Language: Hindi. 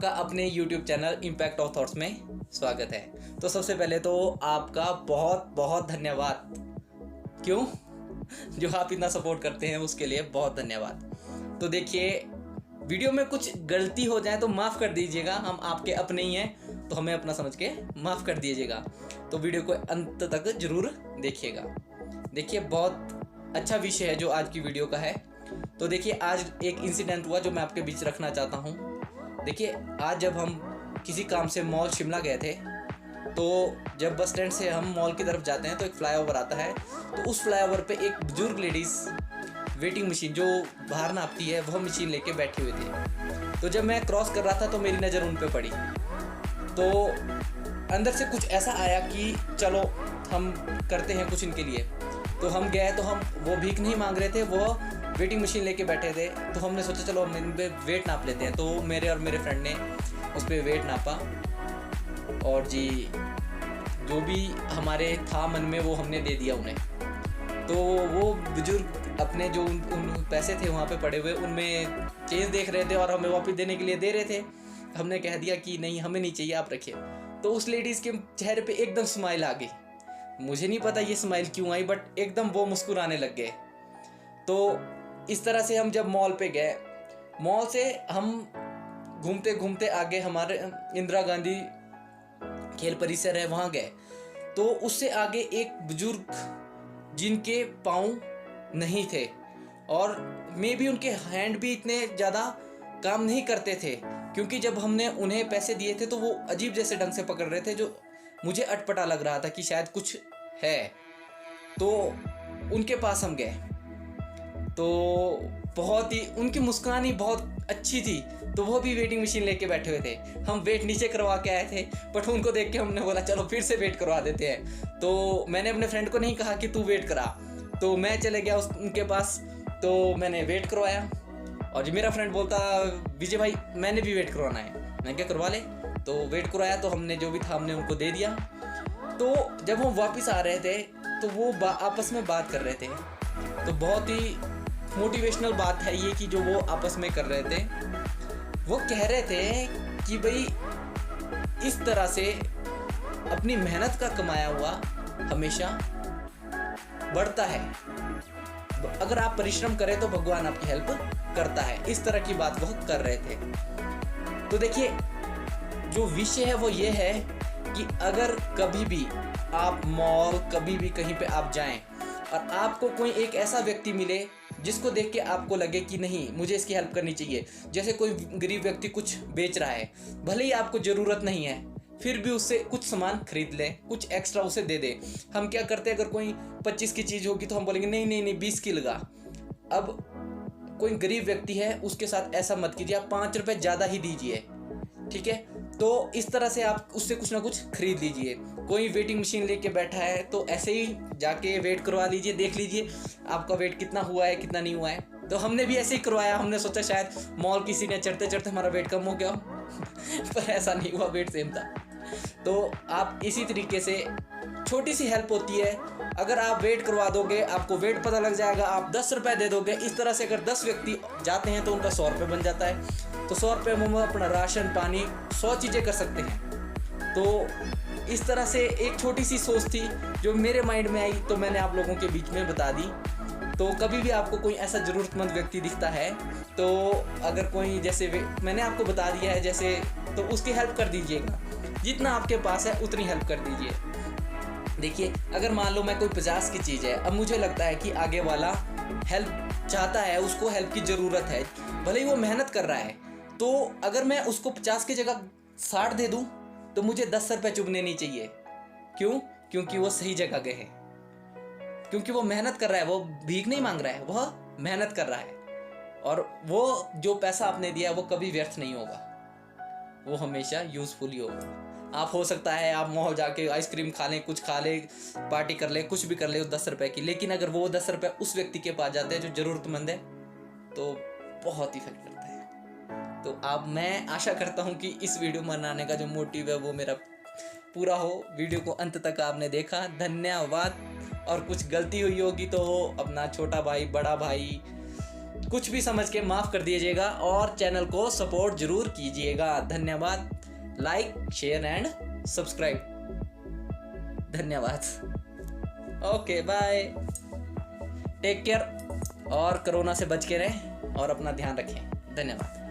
आपका अपने YouTube channel impact of thoughts में स्वागत है। तो सबसे पहले तो आपका बहुत बहुत धन्यवाद। क्यों? जो आप इतना सपोर्ट करते हैं उसके लिए बहुत धन्यवाद। तो देखिए, वीडियो में कुछ गलती हो जाए तो माफ़ कर दीजिएगा, हम आपके अपने ही हैं तो हमें अपना समझ के माफ़ कर दीजिएगा। तो वीडियो को अंत तक ज़रूर देखिएगा। देखिए, बहुत अच्छा विषय है जो आज की वीडियो का है। तो देखिए, आज एक इंसिडेंट हुआ जो मैं आपके बीच रखना चाहता हूँ। देखिए, आज जब हम किसी काम से मॉल शिमला गए थे, तो जब बस स्टैंड से हम मॉल की तरफ जाते हैं तो एक फ्लाईओवर आता है। तो उस फ्लाईओवर पे एक बुजुर्ग लेडीज़ वेटिंग मशीन जो बाहर नापती है वह मशीन लेके बैठी हुई थी। तो जब मैं क्रॉस कर रहा था तो मेरी नज़र उन पे पड़ी। तो अंदर से कुछ ऐसा आया कि चलो हम करते हैं कुछ इनके लिए। तो हम गए, तो हम वो भीख नहीं मांग रहे थे, वो वेटिंग मशीन लेके बैठे थे। तो हमने सोचा चलो हम इन पे वेट नाप लेते हैं। तो मेरे और मेरे फ्रेंड ने उस पर वेट नापा और जी जो भी हमारे था मन में वो हमने दे दिया उन्हें। तो वो बुजुर्ग अपने जो उन पैसे थे वहाँ पे पड़े हुए उनमें चेंज देख रहे थे और हमें वापस देने के लिए दे रहे थे। हमने कह दिया कि नहीं, हमें नहीं चाहिए, आप रखिए। तो उस लेडीज़ के चेहरे पे एकदम स्माइल आ गई। मुझे नहीं पता ये स्माइल क्यों आई, बट एकदम वो मुस्कुराने लग गए। तो इस तरह से हम जब मॉल पे गए, मॉल से हम घूमते घूमते आगे हमारे इंदिरा गांधी खेल परिसर है वहाँ गए। तो उससे आगे एक बुजुर्ग जिनके पाँव नहीं थे और मे भी उनके हैंड भी इतने ज़्यादा काम नहीं करते थे, क्योंकि जब हमने उन्हें पैसे दिए थे तो वो अजीब जैसे ढंग से पकड़ रहे थे जो मुझे अटपटा लग रहा था कि शायद कुछ है। तो उनके पास हम गए तो बहुत ही उनकी मुस्कान ही बहुत अच्छी थी। तो वो भी वेटिंग मशीन लेके बैठे हुए थे। हम वेट नीचे करवा के आए थे, बट उनको देख के हमने बोला चलो फिर से वेट करवा देते हैं। तो मैंने अपने फ्रेंड को नहीं कहा कि तू वेट करा, तो मैं चले गया उनके पास। तो मैंने वेट करवाया और जो मेरा फ्रेंड बोलता विजय भाई मैंने भी वेट करवाना है। मैंने क्या करवा ले। तो वेट करवाया, तो हमने जो भी था हमने उनको दे दिया। तो जब हम वापस आ रहे थे तो वो आपस में बात कर रहे थे। तो बहुत ही मोटिवेशनल बात है ये कि जो वो आपस में कर रहे थे, वो कह रहे थे कि भाई इस तरह से अपनी मेहनत का कमाया हुआ हमेशा बढ़ता है। अगर आप परिश्रम करें तो भगवान आपकी हेल्प करता है। इस तरह की बात वो कर रहे थे। तो देखिए, जो विषय है वो ये है कि अगर कभी भी आप मॉल कभी भी कहीं पे आप जाएं और आपको कोई एक ऐसा व्यक्ति मिले जिसको देख के आपको लगे कि नहीं मुझे इसकी हेल्प करनी चाहिए, जैसे कोई गरीब व्यक्ति कुछ बेच रहा है, भले ही आपको ज़रूरत नहीं है फिर भी उससे कुछ सामान खरीद लें, कुछ एक्स्ट्रा उसे दे दे। हम क्या करते हैं, अगर कोई 25 की चीज़ होगी तो हम बोलेंगे नहीं नहीं नहीं 20 की लगा। अब कोई गरीब व्यक्ति है उसके साथ ऐसा मत कीजिए, आप 5 रुपये ज़्यादा ही दीजिए, ठीक है। तो इस तरह से आप उससे कुछ ना कुछ खरीद लीजिए। कोई वेटिंग मशीन लेके बैठा है तो ऐसे ही जाके वेट करवा लीजिए, देख लीजिए आपका वेट कितना हुआ है कितना नहीं हुआ है। तो हमने भी ऐसे ही करवाया। हमने सोचा शायद मॉल किसी ने चढ़ते चढ़ते हमारा वेट कम हो गया पर ऐसा नहीं हुआ, वेट सेम था। तो आप इसी तरीके से छोटी सी हेल्प होती है। अगर आप वेट करवा दोगे आपको वेट पता लग जाएगा, आप 10 रुपये दे दोगे। इस तरह से अगर 10 व्यक्ति जाते हैं तो उनका 100 रुपये बन जाता है। तो 100 रुपये में अपना राशन पानी 100 चीज़ें कर सकते हैं। तो इस तरह से एक छोटी सी सोच थी जो मेरे माइंड में आई, तो मैंने आप लोगों के बीच में बता दी। तो कभी भी आपको कोई ऐसा ज़रूरतमंद व्यक्ति दिखता है तो अगर कोई जैसे मैंने आपको बता दिया है जैसे, तो उसकी हेल्प कर दीजिएगा। जितना आपके पास है उतनी हेल्प कर दीजिए। देखिए, अगर मान लो मैं कोई 50 की चीज़ है, अब मुझे लगता है कि आगे वाला हेल्प चाहता है, उसको हेल्प की ज़रूरत है, भले ही वो मेहनत कर रहा है, तो अगर मैं उसको 50 की जगह 60 दे दूं तो मुझे 10 रुपये चुभने नहीं चाहिए। क्यों? क्योंकि वो सही जगह गए हैं, क्योंकि वो मेहनत कर रहा है, वो भीख नहीं मांग रहा है, वह मेहनत कर रहा है। और वो जो पैसा आपने दिया है वो कभी व्यर्थ नहीं होगा, वो हमेशा यूज़फुल ही होगा। आप हो सकता है आप मॉल जाके आइसक्रीम खा लें, कुछ खा लें, पार्टी कर लें, कुछ भी कर लें 10 रुपये की, लेकिन अगर वो 10 रुपये उस व्यक्ति के पास जाते हैं जो ज़रूरतमंद है तो बहुत इफेक्ट करता है। तो आप मैं आशा करता हूँ कि इस वीडियो बनाने का जो मोटिव है वो मेरा पूरा हो। वीडियो को अंत तक आपने देखा, धन्यवाद। और कुछ गलती हुई होगी तो अपना छोटा भाई, बड़ा भाई, कुछ भी समझ के माफ़ कर दीजिएगा और चैनल को सपोर्ट जरूर कीजिएगा। धन्यवाद। Like, share and subscribe. धन्यवाद। Okay bye. टेक केयर और कोरोना से बच के रहें और अपना ध्यान रखें। धन्यवाद।